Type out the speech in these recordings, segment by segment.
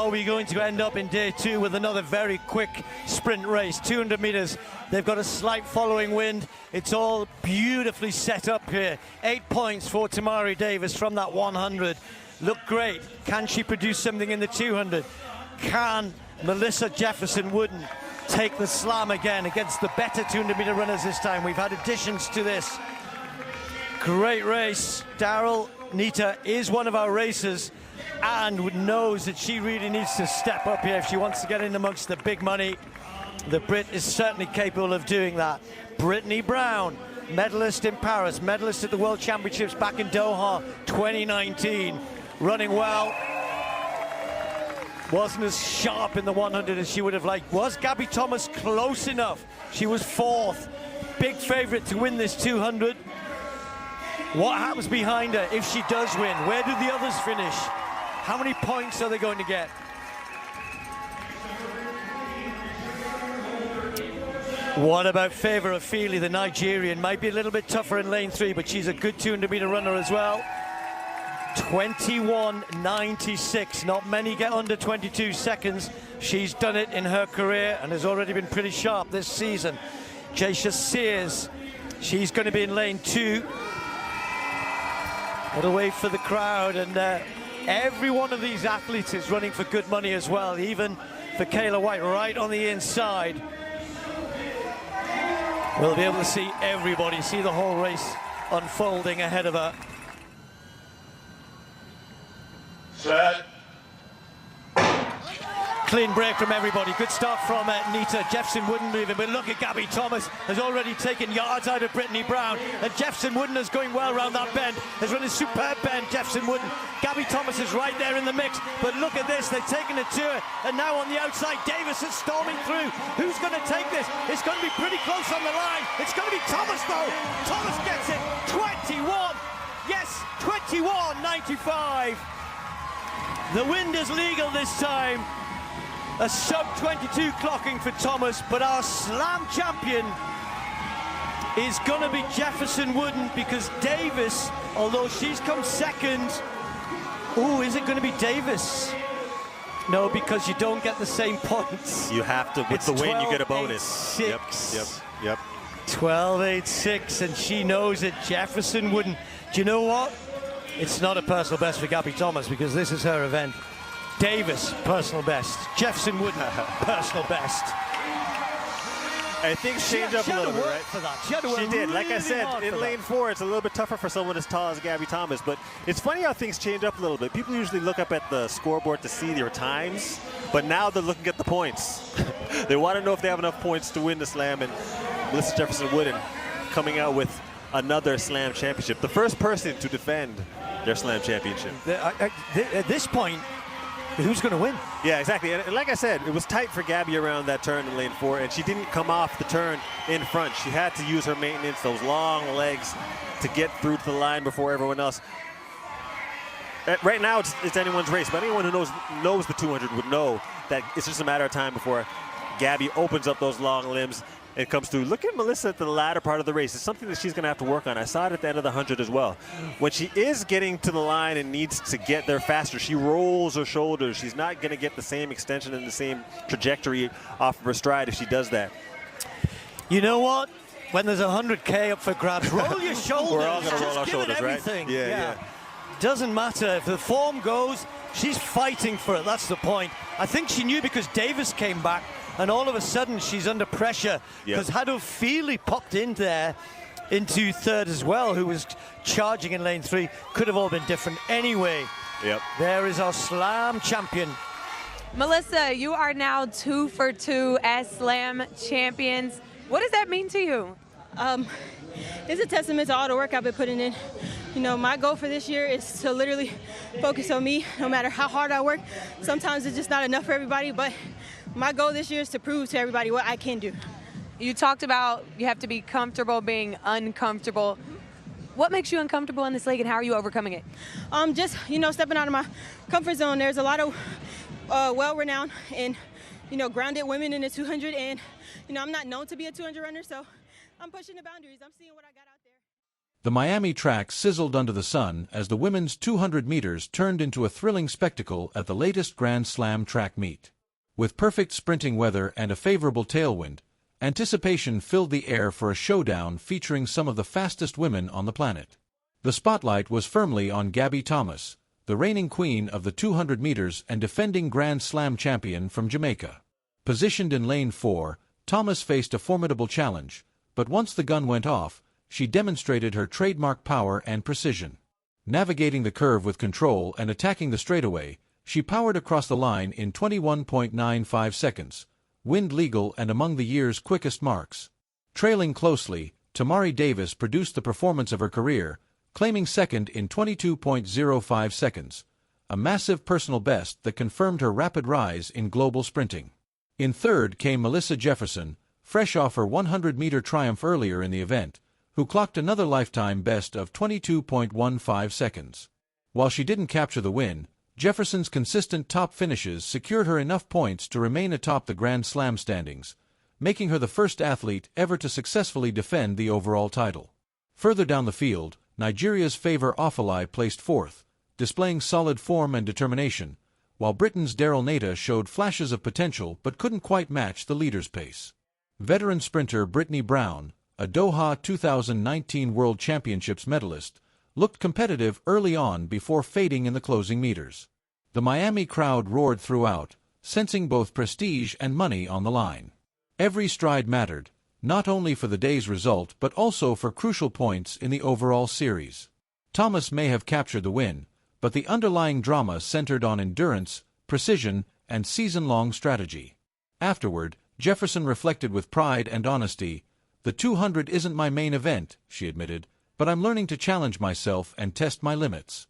are we going to end up in day 2 with another very quick sprint race, 200 meters. They've got a slight following wind. It's all beautifully set up here. 8 points for Tamari Davis from that 100. Look great. Can she produce something in the 200? Can Melissa Jefferson Wooden take the slam again against the better 200-meter runners this time? We've had additions to this. Great race. Daryll Neita is one of our racers and knows that she really needs to step up here if she wants to get in amongst the big money. The Brit is certainly capable of doing that. Brittany Brown, medalist in Paris, medalist at the World Championships back in Doha 2019, running well. Wasn't as sharp in the 100 as she would have liked. Was Gabby Thomas close enough? She was 4th. Big favorite to win this 200. What happens behind her if she does win? Where do the others finish? How many points are they going to get? What about Favour of Feely, the Nigerian? Might be a little bit tougher in lane 3, but she's a good 200-meter runner as well. 21.96. Not many get under 22 seconds. She's done it in her career and has already been pretty sharp this season. Jacia Sears, she's going to be in lane 2. Gotta wait for the crowd, and every one of these athletes is running for good money as well, even for Kayla White right on the inside. We'll be able to see everybody, see the whole race unfolding ahead of her. Set. Clean break from everybody. Good start from Neita. Jefferson Wooden moving, but look at Gabby Thomas has already taken yards out of Brittany Brown, and Jefferson Wooden is going well around that bend. Has run a superb bend, Jefferson Wooden. Gabby Thomas is right there in the mix, but look at this. They've taken it to her, and now on the outside, Davis is storming through. Who's going to take this? It's going to be pretty close on the line. It's going to be Thomas, though. Thomas gets it. 21. Yes, 21.95. The wind is legal this time. A sub-22 clocking for Thomas, but our slam champion is going to be Jefferson Wooden, because Davis, although she's come second, ooh, is it going to be Davis? No, because you don't get the same points. You have to, with the win, you get a bonus. Yep. 12.86, and she knows it. Jefferson Wooden. Do you know what? It's not a personal best for Gabby Thomas, because this is her event. Davis, personal best. Jefferson Wooden, personal best. I think change up a little bit, right? For that. She had to work She did. Like I really said, hard in for lane that. 4, it's a little bit tougher for someone as tall as Gabby Thomas, but it's funny how things change up a little bit. People usually look up at the scoreboard to see their times, but now they're looking at the points. They want to know if they have enough points to win the slam, and Melissa Jefferson Wooden coming out with another slam championship. The first person to defend their slam championship. At this point, who's going to win? Yeah, exactly. And like I said, it was tight for Gabby around that turn in lane 4, and she didn't come off the turn in front. She had to use her maintenance, those long legs, to get through to the line before everyone else. Right now, it's anyone's race, but anyone who knows the 200 would know that it's just a matter of time before Gabby opens up those long limbs and comes through. Look at Melissa at the latter part of the race. It's something that she's going to have to work on. I saw it at the end of the 100 as well. When she is getting to the line and needs to get there faster, she rolls her shoulders. She's not going to get the same extension and the same trajectory off of her stride if she does that. You know what? When there's 100K up for grabs, roll your shoulders. We're all going to roll our Just give shoulders, it right? everything. Yeah. Doesn't matter. If the form goes, she's fighting for it. That's the point. I think she knew, because Davis came back, and all of a sudden she's under pressure, because Haddo Feely popped in there into 3rd as well, who was charging in lane 3. Could have all been different anyway. Yep. There is our slam champion. Melissa, you are now 2 for 2 as slam champions. What does that mean to you? It's a testament to all the work I've been putting in. You know, my goal for this year is to literally focus on me, no matter how hard I work. Sometimes it's just not enough for everybody, but my goal this year is to prove to everybody what I can do. You talked about you have to be comfortable being uncomfortable. What makes you uncomfortable in this league, and how are you overcoming it? Just, you know, stepping out of my comfort zone. There's a lot of well-renowned and, you know, grounded women in the 200, and, you know, I'm not known to be a 200 runner, so I'm pushing the boundaries. I'm seeing what I got out there. The Miami track sizzled under the sun as the women's 200 meters turned into a thrilling spectacle at the latest Grand Slam track meet. With perfect sprinting weather and a favorable tailwind, anticipation filled the air for a showdown featuring some of the fastest women on the planet. The spotlight was firmly on Gabby Thomas, the reigning queen of the 200 meters and defending Grand Slam champion from Jamaica. Positioned in lane 4, Thomas faced a formidable challenge, but once the gun went off, she demonstrated her trademark power and precision. Navigating the curve with control and attacking the straightaway, she powered across the line in 21.95 seconds, wind legal and among the year's quickest marks. Trailing closely, Tamari Davis produced the performance of her career, claiming second in 22.05 seconds, a massive personal best that confirmed her rapid rise in global sprinting. In third came Melissa Jefferson, fresh off her 100-meter triumph earlier in the event, who clocked another lifetime best of 22.15 seconds. While she didn't capture the win, Jefferson's consistent top finishes secured her enough points to remain atop the Grand Slam standings, making her the first athlete ever to successfully defend the overall title. Further down the field, Nigeria's Favour Offaly placed fourth, displaying solid form and determination, while Britain's Daryll Neita showed flashes of potential but couldn't quite match the leader's pace. Veteran sprinter Brittany Brown, a Doha 2019 World Championships medalist, looked competitive early on before fading in the closing meters. The Miami crowd roared throughout, sensing both prestige and money on the line. Every stride mattered, not only for the day's result but also for crucial points in the overall series. Thomas may have captured the win, but the underlying drama centered on endurance, precision, and season-long strategy. Afterward, Jefferson reflected with pride and honesty, "The 200 isn't my main event," she admitted, "but I'm learning to challenge myself and test my limits."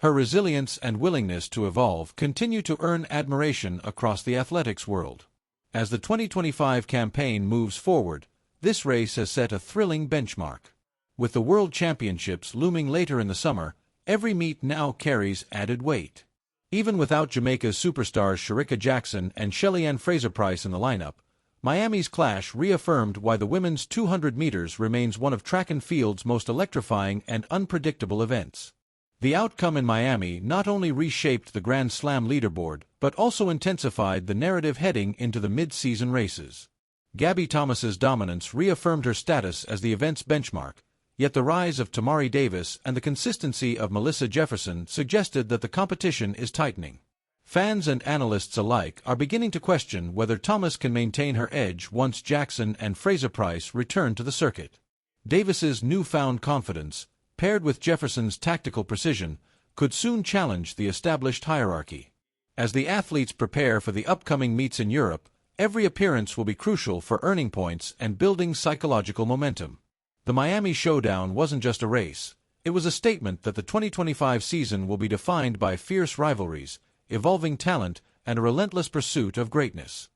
Her resilience and willingness to evolve continue to earn admiration across the athletics world. As the 2025 campaign moves forward, this race has set a thrilling benchmark. With the World Championships looming later in the summer, every meet now carries added weight. Even without Jamaica's superstars Shericka Jackson and Shelly-Ann Fraser-Pryce in the lineup, Miami's clash reaffirmed why the women's 200 meters remains one of track and field's most electrifying and unpredictable events. The outcome in Miami not only reshaped the Grand Slam leaderboard, but also intensified the narrative heading into the mid-season races. Gabby Thomas's dominance reaffirmed her status as the event's benchmark, yet the rise of Tamari Davis and the consistency of Melissa Jefferson suggested that the competition is tightening. Fans and analysts alike are beginning to question whether Thomas can maintain her edge once Jackson and Fraser-Pryce return to the circuit. Davis's newfound confidence, paired with Jefferson's tactical precision, could soon challenge the established hierarchy. As the athletes prepare for the upcoming meets in Europe, every appearance will be crucial for earning points and building psychological momentum. The Miami Showdown wasn't just a race, it was a statement that the 2025 season will be defined by fierce rivalries, evolving talent, and a relentless pursuit of greatness.